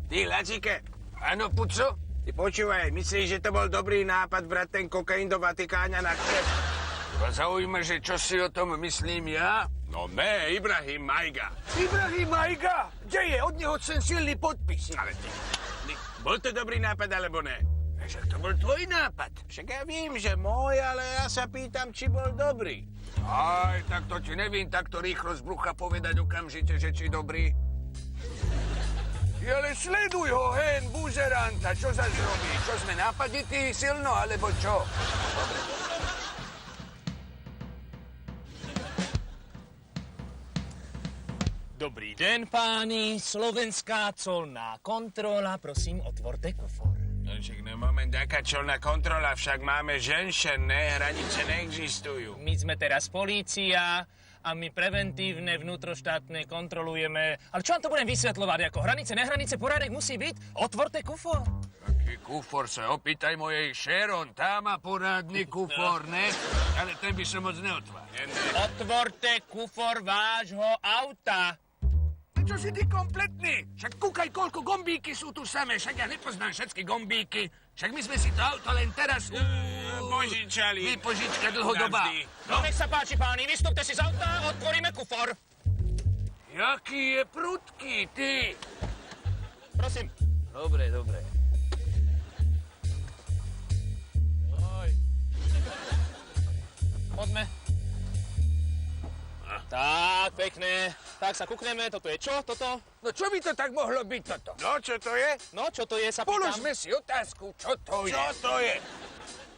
Ty, Lacike, Áno, Puco? ty počúvaj, myslíš, že to bol dobrý nápad brať ten kokain do Vatikáňa na kšef? Vás zaujíma, že čo si o tom myslím ja? No ne, Ibrahim Majga. Ibrahim Majga! Kde je? Od neho chcem silný podpis. Ale ty, bol to dobrý nápad, alebo ne? Však to bol tvoj nápad. Však ja vím, že môj, ale ja sa pýtam, či bol dobrý. Aj, tak to ti nevím takto rýchlo z brucha povedať okamžite, že či dobrý. Ale sleduj ho, hen, buzeranta, čo sa zrobí? Čo sme nápadití silno, alebo čo? Dobrý den, páni. Slovenská colná kontrola. Prosím, otvorte kufor. No však no moment, aká čolná kontrola, však máme ženšen, ne? Hranice neexistujú. My sme teraz polícia a my preventívne vnútroštátne kontrolujeme. Ale čo vám to budem vysvetľovať? Ako hranice, nehranice, poriadek musí byť? Otvorte kufor. Taký kufor sa opýtaj mojej Sharon, tá má porádny kufor, ne? Ale ten by som moc neotváral. Otvorte kufor vášho auta. Čo si ty kompletný? Však kúkaj, koľko gombíky sú tu samé. Však ja nepoznám všetky gombíky. Však my sme si to auto len teraz Požičali. Vypožička dlhodobá. Navždy. No nech sa páči, páni, vystúpte si z auta a otvoríme kufor. Jaký je prudký, ty? Prosím. Dobre, dobre. Poďme. Tak, pekne. Tak sa kúkneme, toto je čo, toto? No čo by to tak mohlo byť toto? No, čo to je? No, čo to je, sa pýtam. Položme si otázku, čo to je. Čo to je?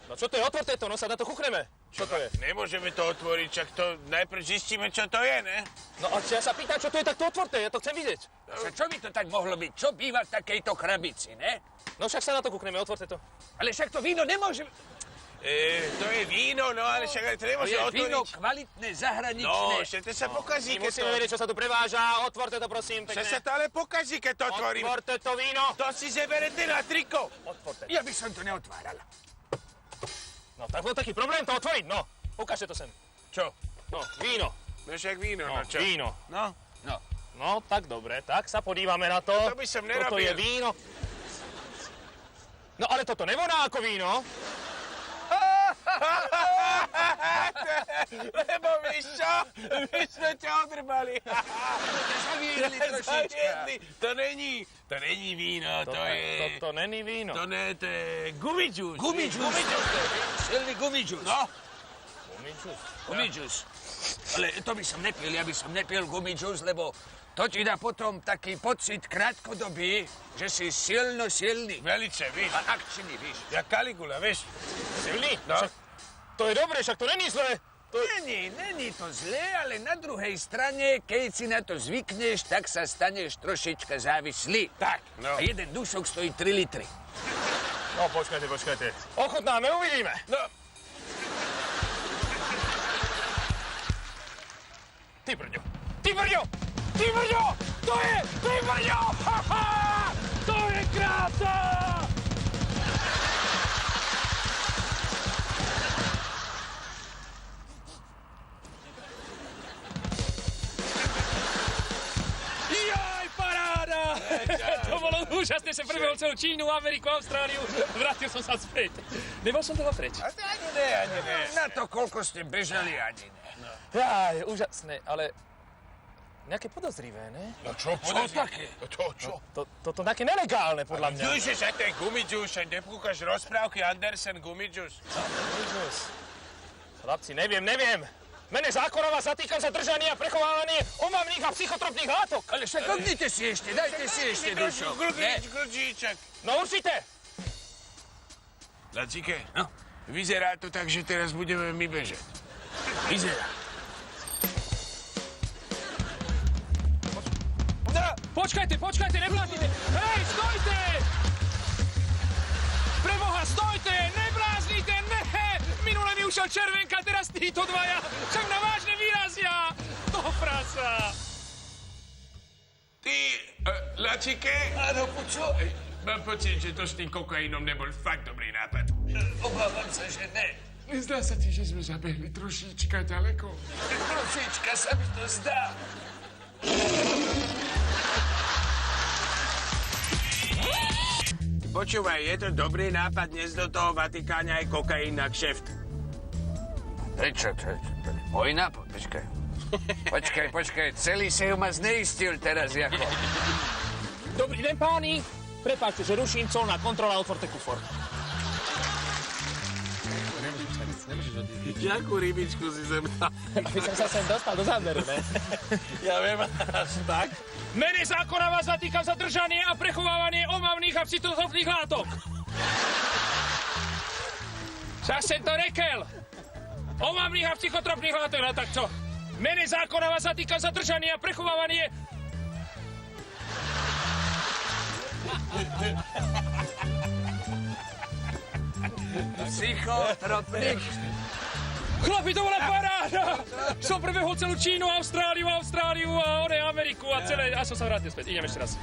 No čo to je, otvorte to, no sa na to kúkneme. Čo to je? Nemôžeme to otvoriť, čak to najprv zistíme, čo to je, ne? No a ja sa pýtam, čo to je, tak to otvorte, ja to chcem vidieť. Však čo by to tak mohlo byť? Čo býva v takejto krabici, ne? No však sa na to kúkneme, otvorte to. Ale však to víno nemôže... To je víno, no ale však to To nemôže je otvoriť. víno kvalitné, zahraničné. No, ešte to sa pokazí, My keď musíme to... vedieť, čo sa tu preváža, otvorte to prosím, Že pekne. sa to ale pokazí, keď to otvorím. Otvorte to víno. To si zeberete na triko. Otvorte. Ja by som to neotváral. No tak bol taký problém to otvoriť, no. Ukážte to sem. Čo? No, víno. No však víno, No, no čo? víno. No, No. No, tak dobre, tak sa podívame na to. To by som Toto je nerobil. víno. No ale toto nevoná ako víno. lebo víš čo? My sme ťa odrbali. Zaviedli trošička. To není víno, to je... Toto není víno. To ne, to je gumidžus. Gumidžus. Silný gumidžus. No, Gumidžus. Ale to by som nepil, ja by som nepil gumidžus, lebo to ti dá potom taký pocit krátkodobý, že si silný. velice, víš. A akčný, víš. Jak Kaligula, vieš? Silný? No. Však to je dobre, však to není zlé. Není to zlé, ale na druhej strane, keď si na to zvykneš, tak sa staneš trošička závislý. Tak, no. A jeden dušok stojí 3 litry. No, počkajte. Ochutnáme, uvidíme. No, Ty brďo! To je brďo! To je krása! Jaj, paráda! To bolo úžasné, som prebehol celú Čínu, Ameriku, Austráliu. Vrátil som sa späť. Nebol som toho preč. a to ani ne. Na to, koľko ste bežali, ani ne. Jaj, úžasné, ale nejaké podozrivé, ne? No čo také? Čo? Toto také nelegálne, podľa mňa. Ježiš, a ten gumidžus, a nepúkaš rozprávky Andersen gumidžus. Chlapci, neviem. Mene zákonova zatýkam za držanie a prechovávanie omamných a psychotropných látok. Ale však ognite si ešte, dajte si ešte dušok. Ne? Gludíček. No určite. Lacike, No. vyzerá to tak, že teraz budeme my bežať. Vyzerá. No, Počkajte, nebláznite. Hej, stojte! Preboha, stojte! Nebláznite, ne! Minule mi ušiel červenka, teraz títo dvaja. Však na vážne výrazia. To prasa. ty, Lacike? Áno, počo? Mám pocit, že to s tým kokainom nebol fakt dobrý nápad. Obávam sa, že ne. Nezdá sa ti, že sme zabehli trošička ďaleko? Trošička sa mi to zdá. počúvaj, je to dobrý nápad dnes do toho Vatikáňa aj kokain na kšeft. Prečo? Môj nápad, počkaj, celý sev ma zneistil teraz, jako. Dobrý deň, páni. Prepáčte, že ruším, colná kontrola, otvorte kufor. Jakú rybičku si sem dal? Aby som sa sem dostal do záberu, ne? Ja viem, až tak. Mene zákona vás zatýkam zadržanie a prechovávanie omamných a psychotropných látok. Zase to rekel. Omamných a psychotropných látok, no tak co? Mene zákona vás zatýkam zadržanie a prechovávanie... Psychotropných. Chlapi, to bola paráda! Som prebehol celú Čínu, Austráliu a Ameriku a Ameriku a celé... A som sa vrátil späť. Idem ešte raz.